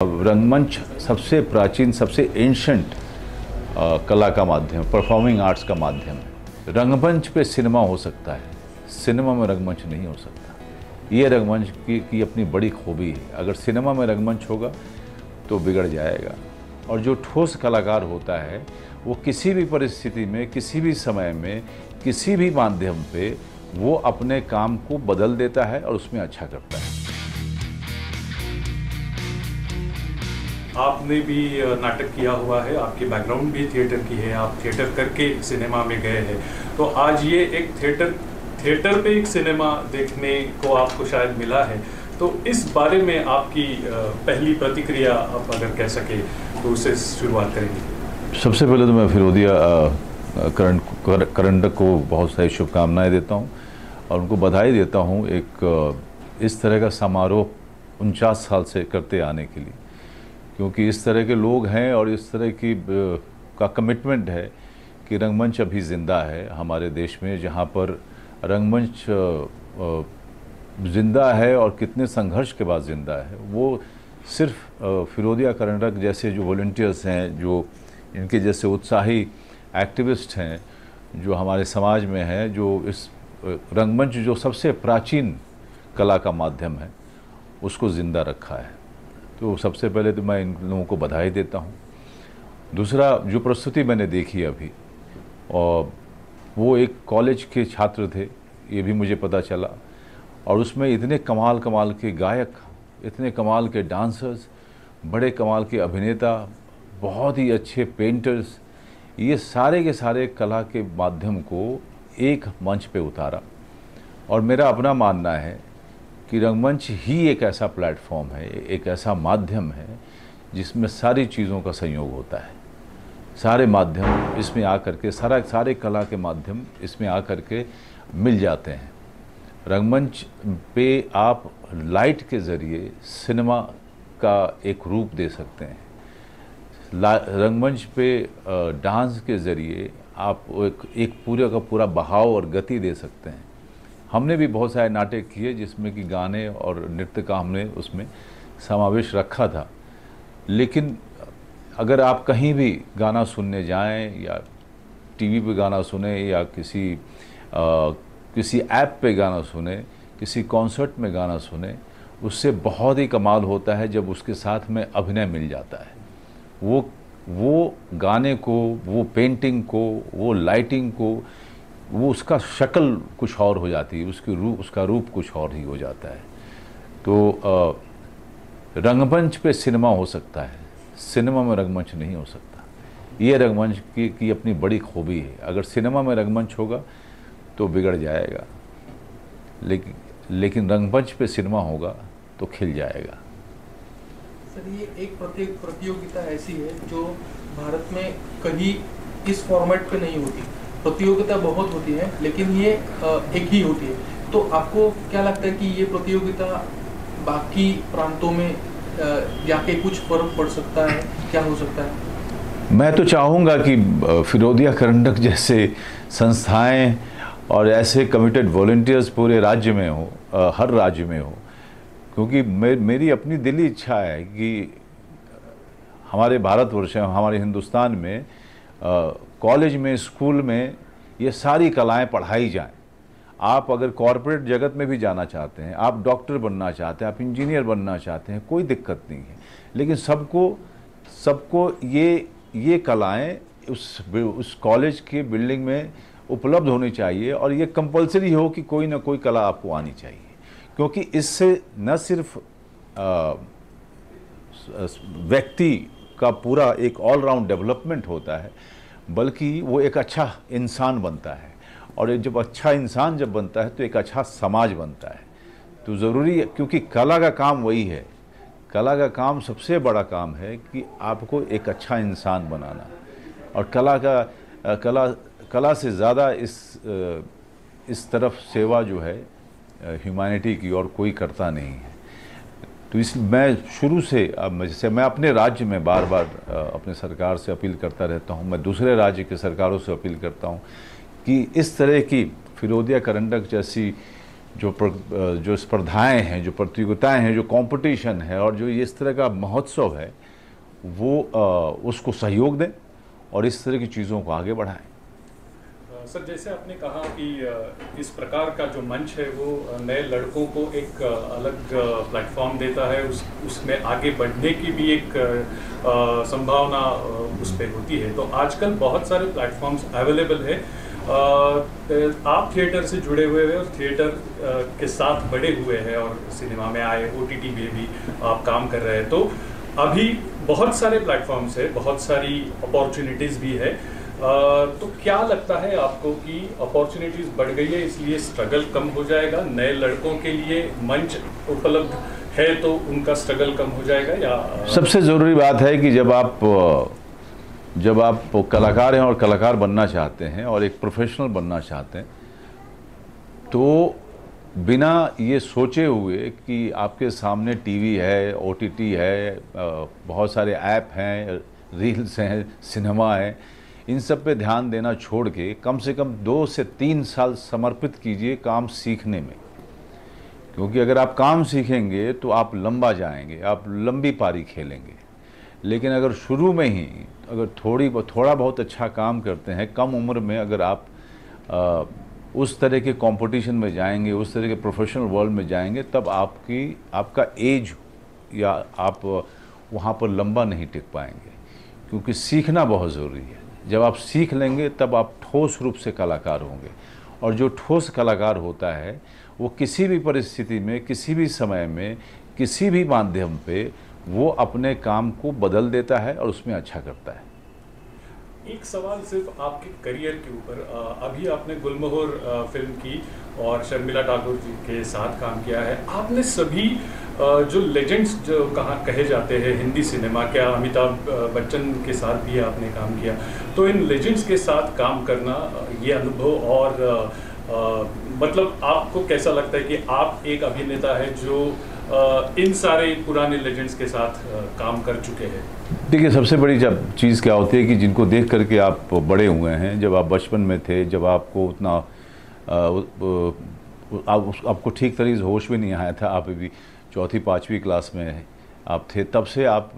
रंगमंच सबसे प्राचीन, सबसे एंशंट कला का माध्यम, परफॉर्मिंग आर्ट्स का माध्यम है। रंगमंच पे सिनेमा हो सकता है, सिनेमा में रंगमंच नहीं हो सकता। ये रंगमंच की अपनी बड़ी खूबी है। अगर सिनेमा में रंगमंच होगा तो बिगड़ जाएगा। और जो ठोस कलाकार होता है वो किसी भी परिस्थिति में, किसी भी समय में, किसी भी माध्यम पे वो अपने काम को बदल देता है और उसमें अच्छा करता है। आपने भी नाटक किया हुआ है, आपकी बैकग्राउंड भी थिएटर की है, आप थिएटर करके सिनेमा में गए हैं, तो आज ये एक थिएटर पे एक सिनेमा देखने को आपको शायद मिला है, तो इस बारे में आपकी पहली प्रतिक्रिया आप अगर कह सके तो उससे शुरुआत करेंगे। सबसे पहले तो मैं फिरोदिया करंडक को बहुत सारी शुभकामनाएं देता हूं और उनको बधाई देता हूं एक इस तरह का समारोह 49 साल से करते आने के लिए, क्योंकि इस तरह के लोग हैं और इस तरह की का कमिटमेंट है कि रंगमंच अभी ज़िंदा है हमारे देश में, जहाँ पर रंगमंच ज़िंदा है और कितने संघर्ष के बाद ज़िंदा है। वो सिर्फ फिरोदिया करंडक जैसे जो वॉलंटियर्स हैं, जो इनके जैसे उत्साही एक्टिविस्ट हैं जो हमारे समाज में हैं, जो इस रंगमंच जो सबसे प्राचीन कला का माध्यम है उसको ज़िंदा रखा है। तो सबसे पहले तो मैं इन लोगों को बधाई देता हूँ। दूसरा, जो प्रस्तुति मैंने देखी अभी, और वो एक कॉलेज के छात्र थे, ये भी मुझे पता चला, और उसमें इतने कमाल के गायक, इतने कमाल के डांसर्स, बड़े कमाल के अभिनेता, बहुत ही अच्छे पेंटर्स, ये सारे के सारे कला के माध्यम को एक मंच पे उतारा। और मेरा अपना मानना है कि रंगमंच ही एक ऐसा प्लेटफॉर्म है, एक ऐसा माध्यम है जिसमें सारी चीज़ों का संयोग होता है। सारे माध्यम इसमें आकर के, सारे कला के माध्यम इसमें आकर के मिल जाते हैं। रंगमंच पे आप लाइट के ज़रिए सिनेमा का एक रूप दे सकते हैं। रंगमंच पे डांस के ज़रिए आप एक पूरे का पूरा बहाव और गति दे सकते हैं। हमने भी बहुत सारे नाटक किए जिसमें कि गाने और नृत्य का हमने उसमें समावेश रखा था, लेकिन अगर आप कहीं भी गाना सुनने जाएं या टीवी पे गाना सुने या किसी ऐप पे गाना सुने, किसी कॉन्सर्ट में गाना सुने, उससे बहुत ही कमाल होता है जब उसके साथ में अभिनय मिल जाता है। वो गाने को, वो पेंटिंग को, वो लाइटिंग को, वो उसका शक्ल कुछ और हो जाती है, उसका रूप कुछ और ही हो जाता है। तो रंगमंच पे सिनेमा हो सकता है, सिनेमा में रंगमंच नहीं हो सकता। ये रंगमंच की अपनी बड़ी खूबी है। अगर सिनेमा में रंगमंच होगा तो बिगड़ जाएगा, लेकिन रंगमंच पे सिनेमा होगा तो खिल जाएगा। सर, ये एक प्रतियोगिता ऐसी है जो भारत में कहीं इस फॉर्मेट पे नहीं होती। प्रतियोगिता बहुत होती है लेकिन ये एक ही होती है। तो आपको क्या लगता है कि ये प्रतियोगिता बाकी प्रांतों में जाके कुछ फर्क पड़ सकता है, क्या हो सकता है? मैं तो चाहूँगा कि फिरोदिया करंडक जैसे संस्थाएं और ऐसे कमिटेड वॉलंटियर्स पूरे राज्य में हो, हर राज्य में हो, क्योंकि मेरी अपनी दिली इच्छा है कि हमारे भारतवर्ष में, हमारे हिंदुस्तान में कॉलेज में, स्कूल में ये सारी कलाएं पढ़ाई जाएं। आप अगर कॉरपोरेट जगत में भी जाना चाहते हैं, आप डॉक्टर बनना चाहते हैं, आप इंजीनियर बनना चाहते हैं, कोई दिक्कत नहीं है, लेकिन सबको ये कलाएं उस कॉलेज के बिल्डिंग में उपलब्ध होनी चाहिए। और ये कंपलसरी हो कि कोई ना कोई कला आपको आनी चाहिए, क्योंकि इससे न सिर्फ व्यक्ति का पूरा एक ऑलराउंड डेवलपमेंट होता है, बल्कि वो एक अच्छा इंसान बनता है। और जब अच्छा इंसान जब बनता है तो एक अच्छा समाज बनता है। तो ज़रूरी है, क्योंकि कला का काम वही है, कला का काम सबसे बड़ा काम है कि आपको एक अच्छा इंसान बनाना। और कला से ज़्यादा इस तरफ सेवा जो है ह्यूमैनिटी की और कोई करता नहीं है। तो मैं शुरू से, अब जैसे मैं अपने राज्य में बार बार अपने सरकार से अपील करता रहता हूँ, मैं दूसरे राज्य के सरकारों से अपील करता हूँ कि इस तरह की फिरोदिया करंडक जैसी जो स्पर्धाएं हैं, जो प्रतियोगिताएं हैं, जो कंपटीशन है और जो इस तरह का महोत्सव है, वो उसको सहयोग दें और इस तरह की चीज़ों को आगे बढ़ाएं। सर, जैसे आपने कहा कि इस प्रकार का जो मंच है वो नए लड़कों को एक अलग प्लेटफॉर्म देता है, उसमें आगे बढ़ने की भी एक संभावना उस पर होती है। तो आजकल बहुत सारे प्लेटफॉर्म्स अवेलेबल है। आप थिएटर से जुड़े हुए हैं और थिएटर के साथ बड़े हुए हैं और सिनेमा में आए, OTT में भी आप काम कर रहे हैं, तो अभी बहुत सारे प्लेटफॉर्म्स है, बहुत सारी अपॉर्चुनिटीज़ भी है। तो क्या लगता है आपको कि अपॉर्चुनिटीज बढ़ गई है इसलिए स्ट्रगल कम हो जाएगा? नए लड़कों के लिए मंच उपलब्ध है तो उनका स्ट्रगल कम हो जाएगा? या सबसे ज़रूरी बात है कि जब आप कलाकार हैं और कलाकार बनना चाहते हैं और एक प्रोफेशनल बनना चाहते हैं, तो बिना ये सोचे हुए कि आपके सामने टीवी है, OTT है, बहुत सारे ऐप हैं, रील्स हैं, सिनेमा है, इन सब पे ध्यान देना छोड़ के कम से कम 2 से 3 साल समर्पित कीजिए काम सीखने में। क्योंकि अगर आप काम सीखेंगे तो आप लंबा जाएंगे, आप लंबी पारी खेलेंगे। लेकिन अगर शुरू में ही अगर थोड़ा बहुत अच्छा काम करते हैं, कम उम्र में अगर आप उस तरह के कंपटीशन में जाएंगे, उस तरह के प्रोफेशनल वर्ल्ड में जाएंगे, तब आपका एज या आप वहाँ पर लंबा नहीं टिक पाएंगे। क्योंकि सीखना बहुत ज़रूरी है। जब आप सीख लेंगे तब आप ठोस रूप से कलाकार होंगे, और जो ठोस कलाकार होता है वो किसी भी परिस्थिति में, किसी भी समय में, किसी भी माध्यम पे वो अपने काम को बदल देता है और उसमें अच्छा करता है। एक सवाल सिर्फ आपके करियर के ऊपर, अभी आपने गुलमोहर फिल्म की और शर्मिला ठाकुर जी के साथ काम किया है। आपने सभी जो लेजेंड्स जो कहे जाते हैं हिंदी सिनेमा, क्या अमिताभ बच्चन के साथ भी आपने काम किया, तो इन लेजेंड्स के साथ काम करना, ये अनुभव और मतलब आपको कैसा लगता है कि आप एक अभिनेता है जो इन सारे पुराने लेजेंड्स के साथ काम कर चुके हैं? देखिए, सबसे बड़ी जब चीज़ क्या होती है कि जिनको देख करके आप बड़े हुए हैं, जब आप बचपन में थे, जब आपको उतना आपको ठीक तरीके से होश भी नहीं आया था, आप भी 4वीं-5वीं क्लास में आप थे, तब से आप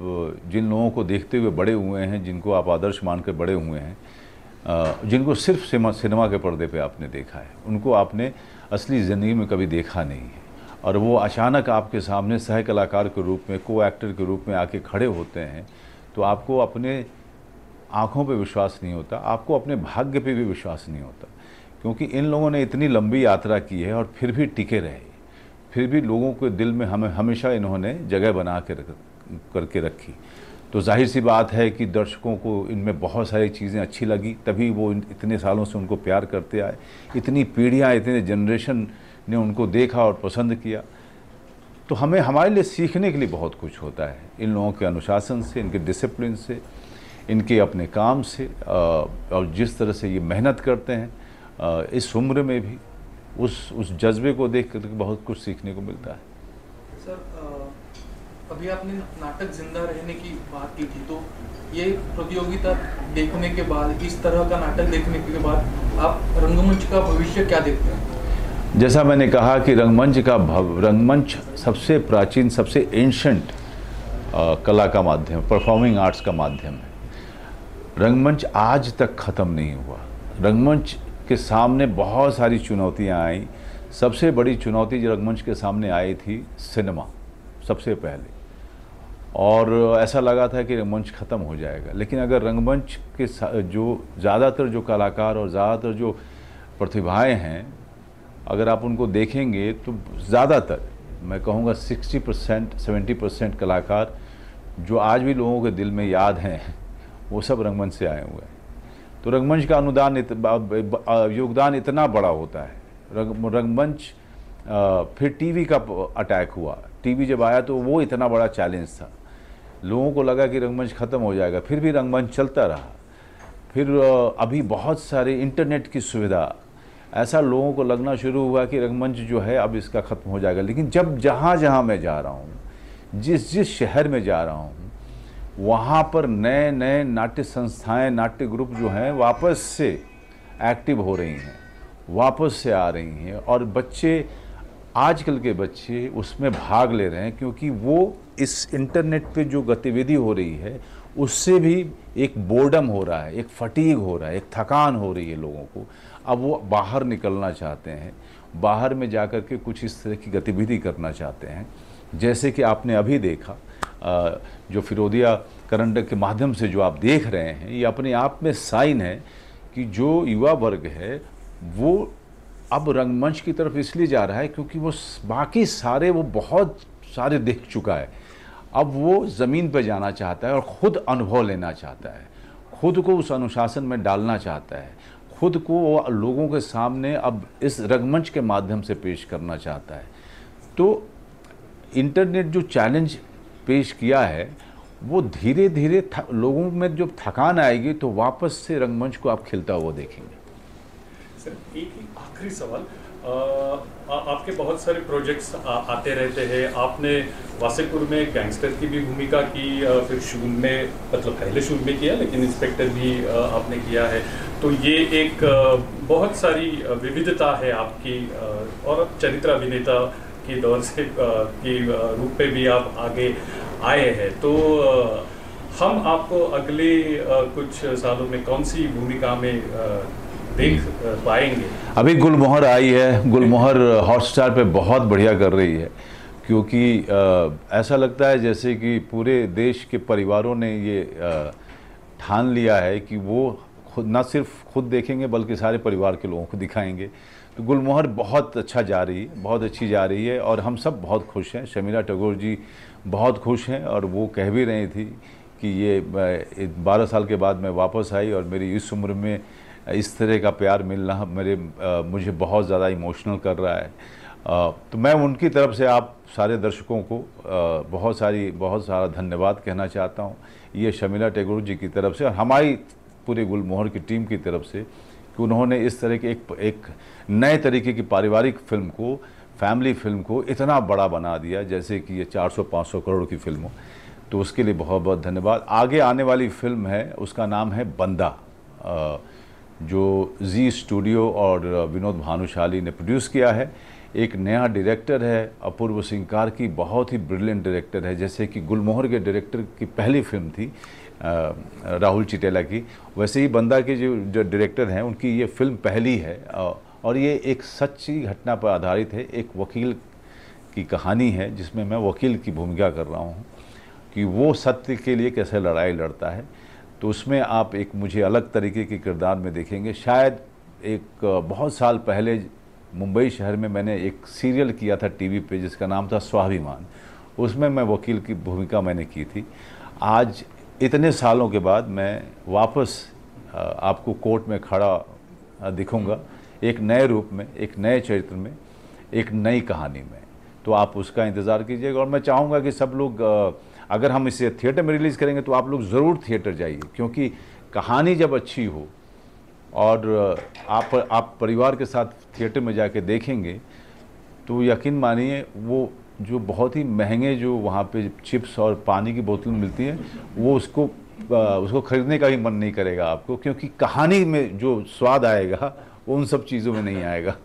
जिन लोगों को देखते हुए बड़े हुए हैं, जिनको आप आदर्श मानकर बड़े हुए हैं, जिनको सिर्फ सिनेमा के पर्दे पे आपने देखा है, उनको आपने असली ज़िंदगी में कभी देखा नहीं है। और वो अचानक आपके सामने सह कलाकार के रूप में, को एक्टर के रूप में आके खड़े होते हैं, तो आपको अपने आँखों पे विश्वास नहीं होता, आपको अपने भाग्य पे भी विश्वास नहीं होता। क्योंकि इन लोगों ने इतनी लंबी यात्रा की है और फिर भी टिके रहे, फिर भी लोगों के दिल में हमेशा इन्होंने जगह बना के करके रखी। तो जाहिर सी बात है कि दर्शकों को इनमें बहुत सारी चीज़ें अच्छी लगी, तभी वो इतने सालों से उनको प्यार करते आए। इतनी पीढ़ियाँ, इतने जनरेशन ने उनको देखा और पसंद किया। तो हमारे लिए सीखने के लिए बहुत कुछ होता है इन लोगों के अनुशासन से, इनके डिसिप्लिन से, इनके अपने काम से, और जिस तरह से ये मेहनत करते हैं इस उम्र में भी, उस जज्बे को देख कर बहुत कुछ सीखने को मिलता है। सर, अभी आपने नाटक जिंदा रहने की बात की थी, तो ये प्रतियोगिता देखने के बाद, इस तरह का नाटक देखने के बाद आप रंगमंच का भविष्य क्या देखते हैं? जैसा मैंने कहा कि रंगमंच सबसे प्राचीन, सबसे एंशंट कला का माध्यम, परफॉर्मिंग आर्ट्स का माध्यम है। रंगमंच आज तक ख़त्म नहीं हुआ। रंगमंच के सामने बहुत सारी चुनौतियां आई। सबसे बड़ी चुनौती जो रंगमंच के सामने आई थी, सिनेमा सबसे पहले, और ऐसा लगा था कि रंगमंच ख़त्म हो जाएगा। लेकिन अगर रंगमंच के जो ज़्यादातर जो कलाकार और ज़्यादातर जो प्रतिभाएं हैं, अगर आप उनको देखेंगे तो ज़्यादातर, मैं कहूँगा 60% 70% कलाकार जो आज भी लोगों के दिल में याद हैं, वो सब रंगमंच से आए हुए हैं। तो रंगमंच का योगदान इतना बड़ा होता है। रंगमंच, फिर टीवी का अटैक हुआ। टीवी जब आया तो वो इतना बड़ा चैलेंज था। लोगों को लगा कि रंगमंच ख़त्म हो जाएगा, फिर भी रंगमंच चलता रहा। फिर अभी बहुत सारे इंटरनेट की सुविधा, ऐसा लोगों को लगना शुरू हुआ कि रंगमंच जो है अब इसका ख़त्म हो जाएगा। लेकिन जब जहाँ मैं जा रहा हूँ, जिस शहर में जा रहा हूँ, वहाँ पर नए नए नाट्य संस्थाएं, नाट्य ग्रुप जो हैं वापस से एक्टिव हो रही हैं, वापस से आ रही हैं, और बच्चे आजकल के बच्चे उसमें भाग ले रहे हैं, क्योंकि वो इस इंटरनेट पे जो गतिविधि हो रही है उससे भी एक बोर्डम हो रहा है, एक फटीग हो रहा है, एक थकान हो रही है लोगों को। अब वो बाहर निकलना चाहते हैं, बाहर में जाकर के कुछ इस तरह की गतिविधि करना चाहते हैं। जैसे कि आपने अभी देखा, जो फिरोदिया करंडक के माध्यम से जो आप देख रहे हैं, ये अपने आप में साइन है कि जो युवा वर्ग है वो अब रंगमंच की तरफ इसलिए जा रहा है क्योंकि वो बाकी सारे वो बहुत सारे देख चुका है। अब वो ज़मीन पर जाना चाहता है और ख़ुद अनुभव लेना चाहता है, खुद को उस अनुशासन में डालना चाहता है, खुद को वो लोगों के सामने अब इस रंगमंच के माध्यम से पेश करना चाहता है। तो इंटरनेट जो चैलेंज पेश किया है वो धीरे धीरे लोगों में जब थकान आएगी तो वापस से रंगमंच को आप खिलता हुआ देखेंगे। सर, एक ही आखिरी सवाल, आपके बहुत सारे प्रोजेक्ट्स आते रहते हैं। आपने वासेपुर में गैंगस्टर की भी भूमिका की, फिर शूल में, मतलब पहले शूल में किया, लेकिन इंस्पेक्टर भी आपने किया है। तो ये एक बहुत सारी विविधता है आपकी, और चरित्र अभिनेता के दौर से के रूप में भी आप आगे आए हैं। तो हम आपको अगले कुछ सालों में कौन सी भूमिका में देख पाएंगे? अभी गुलमोहर आई है, गुलमोहर हॉटस्टार पे बहुत बढ़िया कर रही है, क्योंकि ऐसा लगता है जैसे कि पूरे देश के परिवारों ने ये ठान लिया है कि वो खुद ना सिर्फ खुद देखेंगे बल्कि सारे परिवार के लोगों को दिखाएंगे। तो गुलमोहर बहुत अच्छा जा रही है, बहुत अच्छी जा रही है और हम सब बहुत खुश हैं। शर्मिला टैगोर जी बहुत खुश हैं और वो कह भी रही थी कि ये 12 साल के बाद मैं वापस आई और मेरी इस उम्र में इस तरह का प्यार मिलना मुझे बहुत ज़्यादा इमोशनल कर रहा है। तो मैं उनकी तरफ से आप सारे दर्शकों को बहुत सारा धन्यवाद कहना चाहता हूँ, ये शर्मिला टैगोर जी की तरफ से और हमारी पूरे गुलमोहर की टीम की तरफ से, कि उन्होंने इस तरह के एक नए तरीके की पारिवारिक फिल्म को, फैमिली फिल्म को इतना बड़ा बना दिया, जैसे कि ये 400-500 करोड़ की फिल्म हो। तो उसके लिए बहुत बहुत धन्यवाद। आगे आने वाली फिल्म है, उसका नाम है बंदा, जो जी स्टूडियो और विनोद भानुशाली ने प्रोड्यूस किया है। एक नया डायरेक्टर है अपूर्व सिंकार की, बहुत ही ब्रिलियंट डायरेक्टर है, जैसे कि गुलमोहर के डायरेक्टर की पहली फिल्म थी राहुल चिटेला की, वैसे ही बंदा के जो डायरेक्टर हैं उनकी ये फिल्म पहली है और ये एक सच्ची घटना पर आधारित है। एक वकील की कहानी है जिसमें मैं वकील की भूमिका कर रहा हूँ कि वो सत्य के लिए कैसे लड़ाई लड़ता है। तो उसमें आप एक मुझे अलग तरीके के किरदार में देखेंगे। शायद एक बहुत साल पहले मुंबई शहर में मैंने एक सीरियल किया था टीवी पे जिसका नाम था स्वाभिमान, उसमें मैं वकील की भूमिका मैंने की थी। आज इतने सालों के बाद मैं वापस आपको कोर्ट में खड़ा दिखूंगा, एक नए रूप में, एक नए चरित्र में, एक नई कहानी में। तो आप उसका इंतज़ार कीजिएगा और मैं चाहूँगा कि सब लोग, अगर हम इसे थिएटर में रिलीज़ करेंगे तो आप लोग ज़रूर थिएटर जाइए, क्योंकि कहानी जब अच्छी हो और आप परिवार के साथ थिएटर में जाके देखेंगे तो यकीन मानिए वो जो बहुत ही महंगे जो वहाँ पे चिप्स और पानी की बोतल मिलती हैं वो उसको खरीदने का भी मन नहीं करेगा आपको, क्योंकि कहानी में जो स्वाद आएगा वो उन सब चीज़ों में नहीं आएगा।